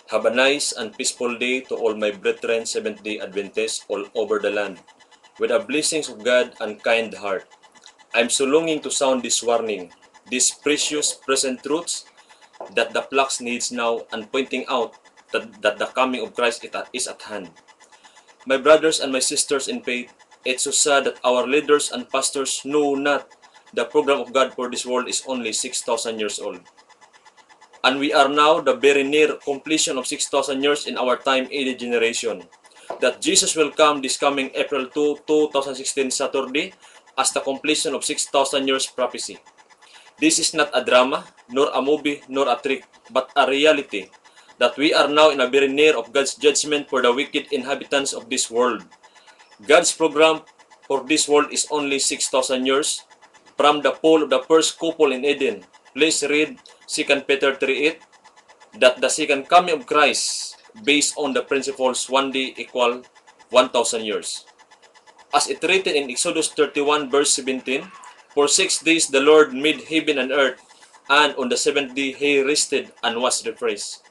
Have a nice and peaceful day to all my brethren, Seventh-day Adventists all over the land. With the blessings of God and kind heart, I'm so longing to sound this warning, these precious present truths that the flocks needs now, and pointing out that the coming of Christ is at hand. My brothers and my sisters in faith, it's so sad that our leaders and pastors know not the program of God for this world is only 6,000 years old. And we are now the very near completion of 6,000 years in our time-aged generation. That Jesus will come this coming April 2, 2016 Saturday as the completion of 6,000 years prophecy. This is not a drama, nor a movie, nor a trick, but a reality that we are now in a very near of God's judgment for the wicked inhabitants of this world. God's program for this world is only 6,000 years from the fall of the first couple in Eden. Please read 2 Peter 3:8 that the second coming of Christ based on the principles one day equal 1,000 years. As it written in Exodus 31 verse 17, for 6 days the Lord made heaven and earth, and on the seventh day he rested and was refreshed.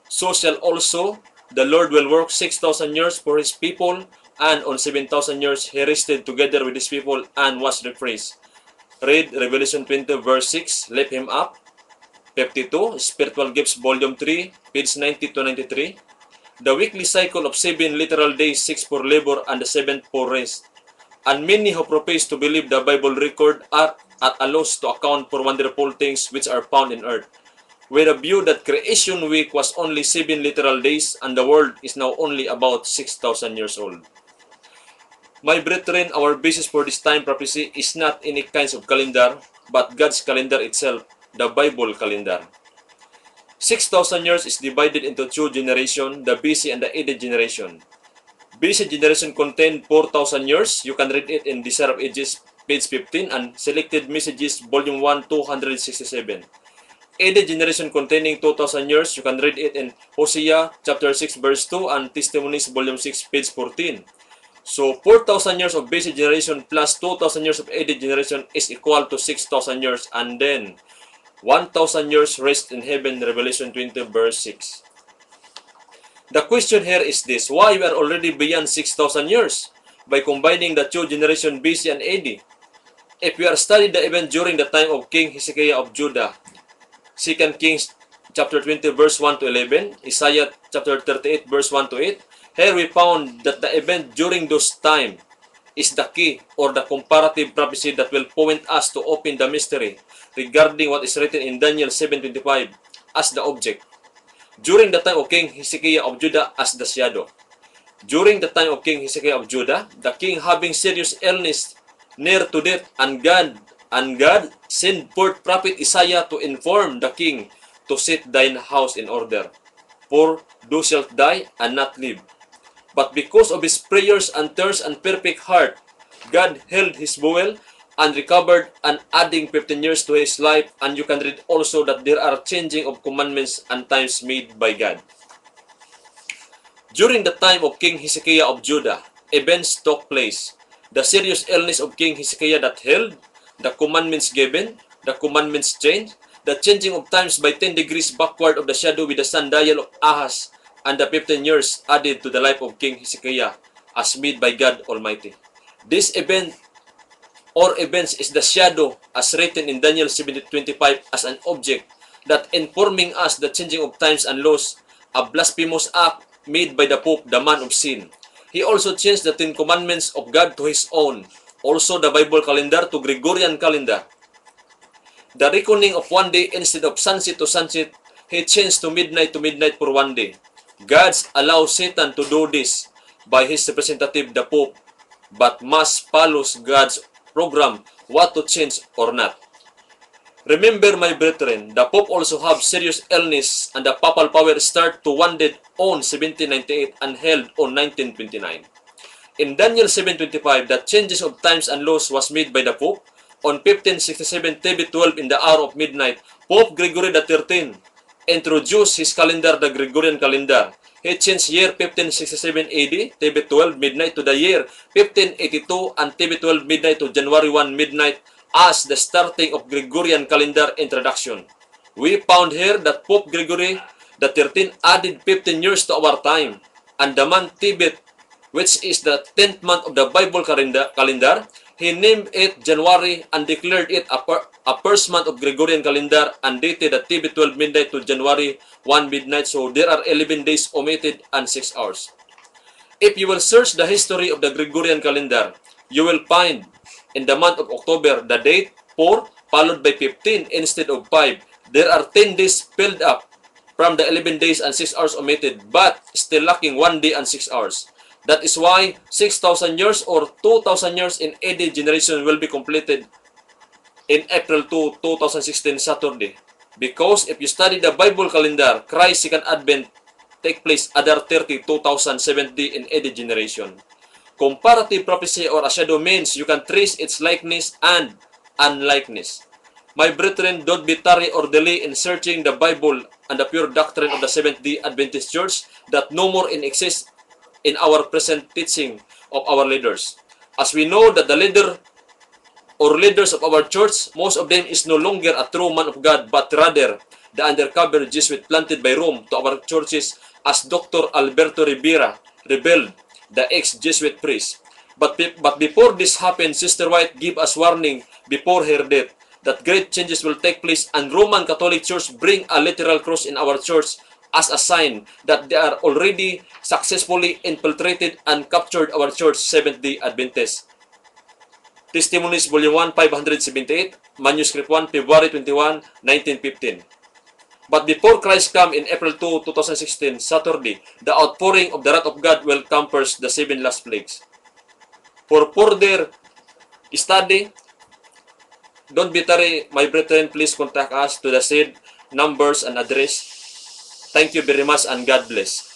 So shall also the Lord will work 6,000 years for his people, and on 7,000 years he rested together with his people and was refreshed. Read Revelation 20 verse 6, Lift Him Up. 52, Spiritual Gifts Volume 3, page 90 to 93. The weekly cycle of 7 literal days, 6 for labor and the 7th for rest. And many who profess to believe the Bible record are at a loss to account for wonderful things which are found in earth. With a view that creation week was only 7 literal days and the world is now only about 6,000 years old. My brethren, our basis for this time prophecy is not any kinds of calendar, but God's calendar itself, the Bible calendar. 6,000 years is divided into 2 generations, the BC and the AD generation. BC generation contained 4,000 years. You can read it in Desire of Ages, page 15, and Selected Messages, volume 1, 267. AD generation containing 2,000 years. You can read it in Hosea, chapter 6, verse 2, and Testimonies, volume 6, page 14. So, 4,000 years of BC generation plus 2,000 years of AD generation is equal to 6,000 years, and then 1,000 years rest in heaven, Revelation 20, verse 6. The question here is this: why we are already beyond 6,000 years by combining the 2 generations BC and AD? If we are studying the event during the time of King Hezekiah of Judah, 2 Kings chapter 20 verse 1 to 11, Isaiah chapter 38 verse 1 to 8, here we found that the event during those time is the key or the comparative prophecy that will point us to open the mystery regarding what is written in Daniel 7:25 as the object. During the time of King Hezekiah of Judah as the shadow. During the time of King Hezekiah of Judah, the king having serious illness near to death, and God sent forth prophet Isaiah to inform the king to set thine house in order, for thou shalt die and not live. But because of his prayers and tears and perfect heart, God held his bowel and recovered, and adding 15 years to his life. And you can read also that there are changing of commandments and times made by God. During the time of King Hezekiah of Judah, events took place. The serious illness of King Hezekiah that held, the commandments given, the commandments changed, the changing of times by 10 degrees backward of the shadow with the sundial of Ahaz, and the 15 years added to the life of King Hezekiah as made by God Almighty. This event or events is the shadow as written in Daniel 7:25 as an object that informing us the changing of times and laws, a blasphemous act made by the Pope, the man of sin. He also changed the 10 commandments of God to his own, also the Bible calendar to Gregorian calendar. The reckoning of one day instead of sunset to sunset, he changed to midnight for one day. God allows Satan to do this by his representative, the Pope, but must follow God's program what to change or not. Remember, my brethren, the Pope also have serious illness, and the papal power start to wounded on 1798 and held on 1929. In Daniel 7:25, the changes of times and laws was made by the Pope. On 1567 TB12 in the hour of midnight, Pope Gregory XIII introduced his calendar, the Gregorian calendar. He changed year 1567 AD, TB12 midnight, to the year 1582 and TB12 midnight to January 1 midnight as the starting of Gregorian calendar introduction. We found here that Pope Gregory The 13 added 15 years to our time. And the month Tibet, which is the 10th month of the Bible calendar, he named it January and declared it a first month of Gregorian calendar and dated the Tibet 12 midnight to January 1 midnight. So there are 11 days omitted and 6 hours. If you will search the history of the Gregorian calendar, you will find in the month of October the date 4 followed by 15 instead of 5. There are 10 days filled up from the 11 days and 6 hours omitted, but still lacking 1 day and 6 hours. That is why 6,000 years or 2,000 years in AD generation will be completed in April 2, 2016 Saturday. Because if you study the Bible calendar, Christ's second advent take place other 30,2070 in AD generation. Comparative prophecy or a shadow means you can trace its likeness and unlikeness. My brethren, don't be tarry or delay in searching the Bible and the pure doctrine of the Seventh-day Adventist Church that no more exists in our present teaching of our leaders. As we know that the leader or leaders of our church, most of them is no longer a true man of God, but rather the undercover Jesuit planted by Rome to our churches as Dr. Alberto Rivera rebelled, the ex-Jesuit priest. But before this happened, Sister White gave us warning before her death that great changes will take place and Roman Catholic Church bring a literal cross in our church as a sign that they are already successfully infiltrated and captured our church, Seventh-day Adventist. Testimonies, Volume 1, 578, Manuscript 1, February 21, 1915. But before Christ come in April 2, 2016, Saturday, the outpouring of the wrath of God will come first, the 7 last plagues. For further study, don't be tarry, my brethren, please contact us to the said numbers and address. Thank you very much and God bless.